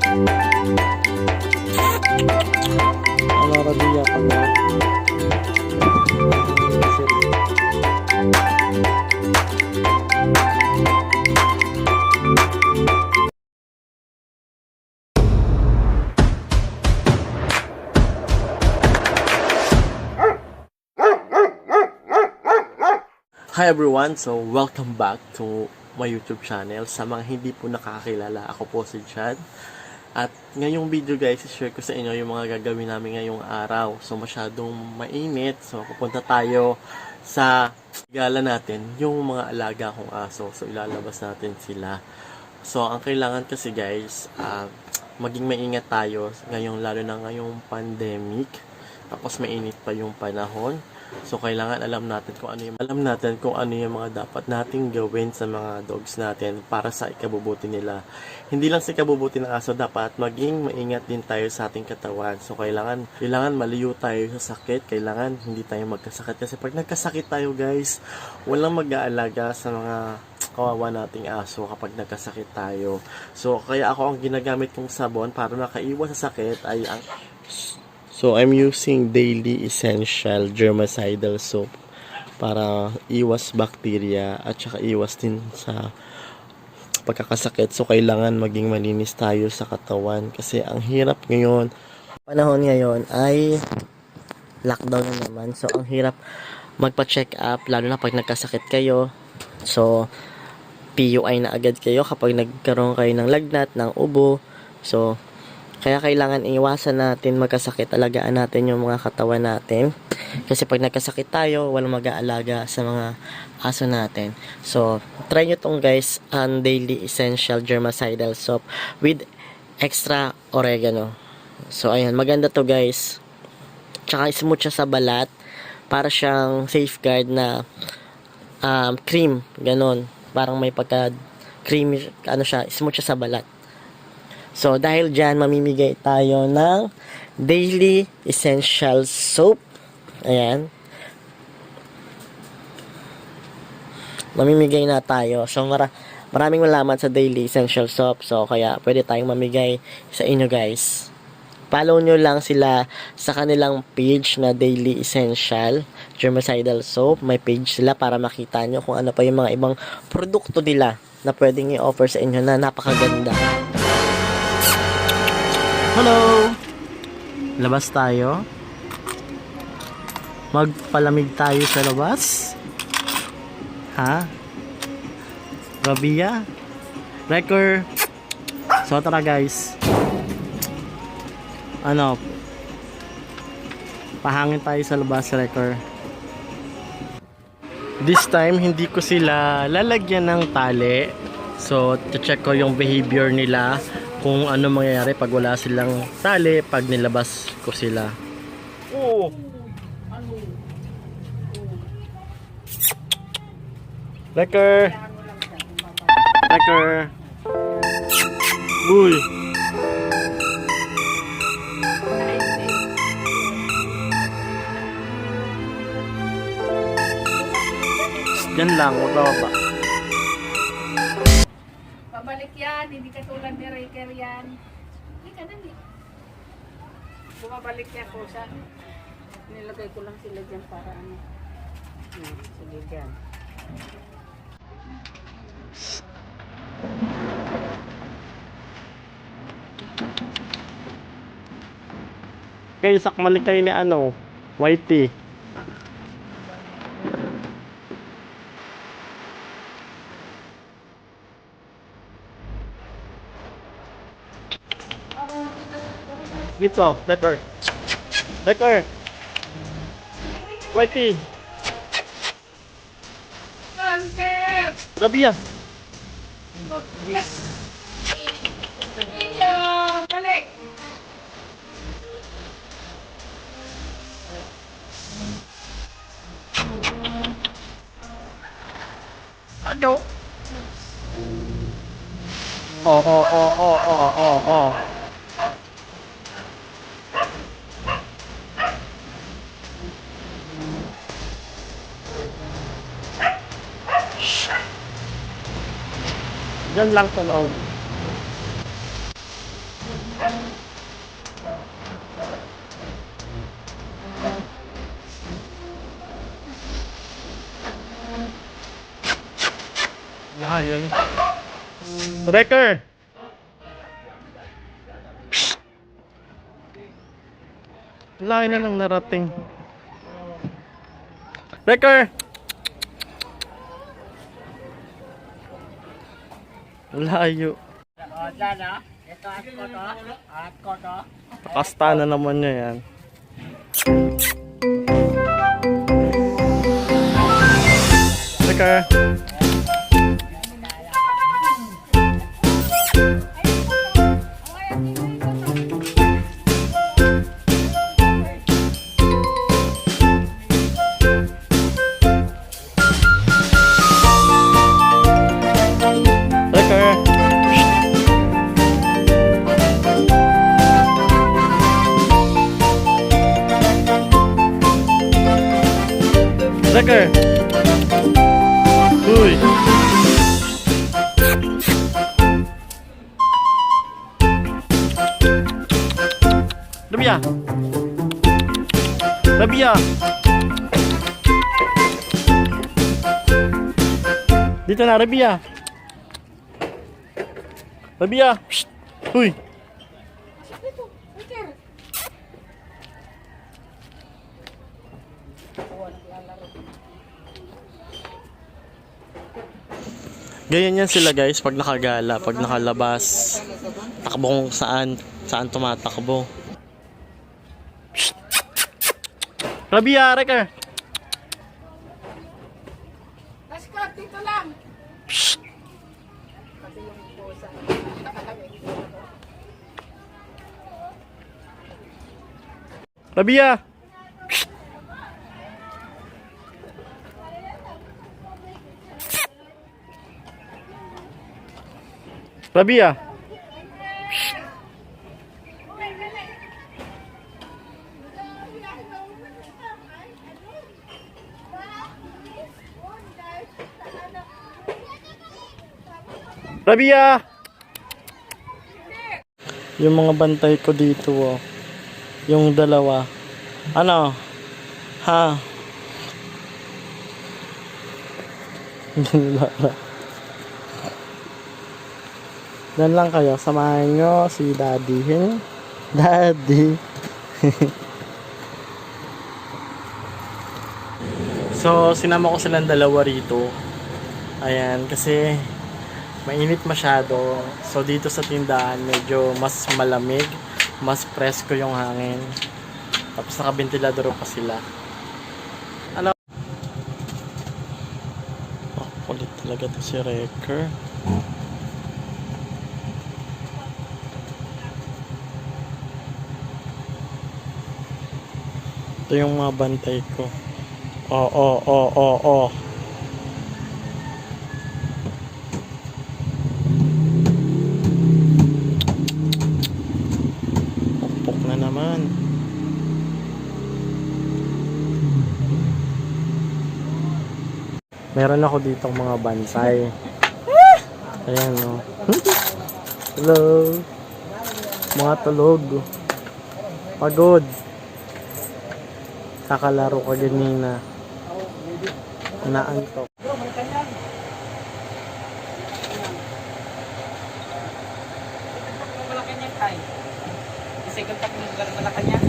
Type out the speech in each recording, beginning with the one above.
Ano ra diya pa na? Hi everyone! So, welcome back to my YouTube channel. Sa mga hindi po nakakakilala, ako po si Chad. At ngayong video guys, share ko sa inyo yung mga gagawin namin ngayong araw. So, masyadong mainit. So, pupunta tayo sa gala natin, yung mga alaga kong aso. So, ilalabas natin sila. So, ang kailangan kasi guys, maging maingat tayo ngayong, lalo na ngayong pandemic. Tapos mainit pa yung panahon. So kailangan alam natin kung ano yung mga dapat nating gawin sa mga dogs natin para sa ikabubuti nila. Hindi lang sa ikabubuti ng aso, dapat maging maingat din tayo sa ating katawan. So kailangan maliyo tayo sa sakit, kailangan hindi tayo magkasakit kasi pag nagkasakit tayo guys, walang mag-aalaga sa mga kawawa nating aso kapag nagkasakit tayo. So kaya ako, ang ginagamit kong sabon para makaiwas sa sakit ay ang I'm using Daily Essential Germicidal Soap para iwas bakterya at saka iwas din sa pagkakasakit. So, kailangan maging malinis tayo sa katawan kasi ang hirap ngayon. Panahon ngayon ay lockdown na naman. So, ang hirap magpa-check up lalo na pag nagkasakit kayo. So, PUI na agad kayo kapag nagkaroon kayo ng lagnat, ng ubo. So, kaya kailangan iwasan natin magkasakit, alagaan natin yung mga katawan natin. Kasi pag nagkasakit tayo, walang mag-aalaga sa mga aso natin. So, try nyo tong guys, ang Daily Essential Germicidal Soap with extra oregano. So, ayan, maganda to guys. Tsaka smooth siya sa balat. Para siyang safeguard na cream, ganon. Parang may pagka creamy, smooth siya sa balat. So, dahil dyan, mamimigay tayo ng Daily Essential Soap. Ayan. Mamimigay na tayo. So, maraming malaman sa Daily Essential Soap. So, kaya pwede tayong mamigay sa inyo guys. Follow nyo lang sila sa kanilang page na Daily Essential Germicidal Soap. May page sila para makita nyo kung ano pa yung mga ibang produkto nila na pwedeng i-offer sa inyo na napakaganda. Hello! Labas tayo. Magpalamig tayo sa labas. Ha? Rabia? Record. So tara guys. Pahangin tayo sa labas, record. This time, hindi ko sila lalagyan ng tali. So, check ko yung behavior nila. Kung ano mangyayari pag wala silang tali, pag nilabas ko sila. Oh! Lekker! Lekker! Uy! Yan lang, wag pa. Pabalik yan, hindi katulad ni Raker yan. Hindi ka dali. Bumabalik niya ko sa nilagay ko lang sila dyan para ano. Sige dyan. Okay, sakmalik kayo ni Whitey. Dito, letter. Letter. Whitey. Rabia. Balik! Ano? Oh. Diyan lang sa loob. Ayan. Wrecker! Laki na lang narating. Wrecker! Layo. O, dyan o. Ito at ko to. At ko to. Nakasta na naman niya yan. Wrecker! Wrecker! Wrecker! Uy! Rabia! Rabia! Dito na, Rabia! Rabia! Psst! Uy! Ganyan yan sila guys pag nakagala, pag nakalabas. Takbo kung saan tumatakbo. Psst! Rabia, Wrecker! Mascot, dito lang. Psst! Kasi yung pusa. Rabia! Psst! Rabia! Psst! Rabia! Yung mga bantay ko dito, oh. Yung dalawa. Ano? Ha? Lara. Dan lang kayo. Samahan nyo si Daddy. Daddy. So, sinama ko silang dalawa rito. Ayan, kasi mainit masyado. So, dito sa tindahan, medyo mas malamig. Mas presko yung hangin. Tapos nakabentilador pa sila. Ano? Oh, kulit talaga to si Wrecker. Ito yung mga bantay ko. Oh. Pukpok na naman. Meron ako ditong mga bantay. Ayan, no. Hello. Mga tulog. Pagod. Kakalaro ka ganina. Naantok. Malacanang tayo. Kasi kung tak ng Malacanang.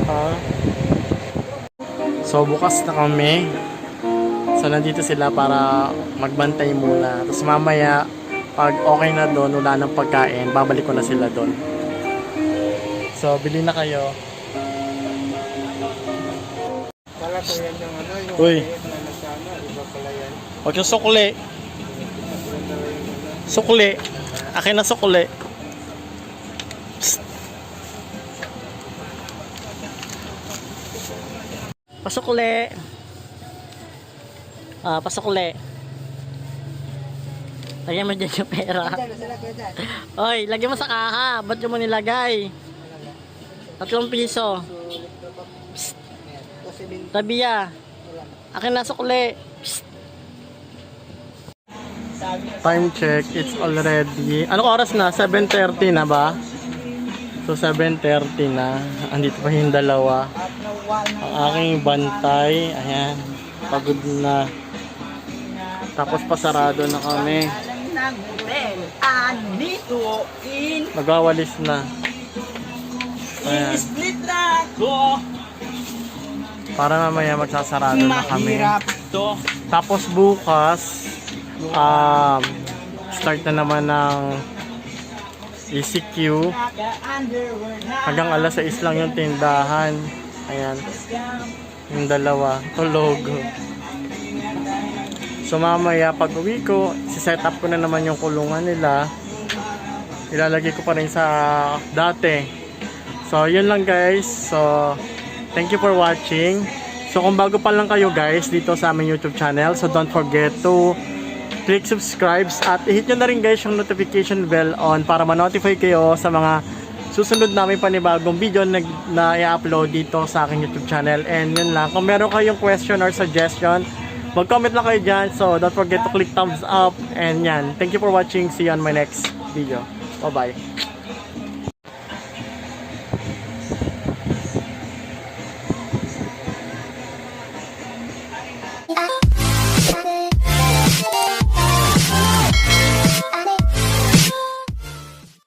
Ha? So bukas na kami. So nandito sila para magbantay muna. Tapos mamaya pag okay na doon, wala ng pagkain, babalik ko na sila doon. So bili na kayo. Wala ko yan ng ano. Yung Uy. na nasama. Iba pala yan. Huwag yung sukli. Sukli. Akin na sukli. Psst. Pasukli. Pasukli. Lagyan mo dyan yung pera. Oy, lagyan mo sa kaha. Ba't yung mo nilagay? 3 piso. Psst. Rabia. Akin na sukli. Psst. Time check, it's already... Anong oras na? 7:30 na ba? So 7:30 na. Andito pa yung dalawa. Ang aking bantay. Ayan. Pagod na. Tapos pasarado na kami. ng hotel. Andito in Magwawalis na. Ayan. split na ko. Para mamaya magsasarado na kami. Mahirap to. Tapos bukas, start na naman ng ECQ. Naka-underwear na. Hanggang alas 6 lang yung tindahan. Ayan. Yung dalawa. Tulog. So mamaya pag uwi ko, siset up ko na naman yung kulungan nila. Ilalagay ko pa rin sa dati. So yun lang guys. So thank you for watching. So kung bago pa lang kayo guys dito sa aming YouTube channel, so don't forget to click subscribe at i-hit nyo na rin guys yung notification bell on para ma-notify kayo sa mga susunod namin panibagong video na i-upload dito sa aking YouTube channel. And yun lang, kung meron kayong question or suggestion, mag-comment lang kayo dyan. So don't forget to click thumbs up. And yan, thank you for watching. See you on my next video. Bye bye.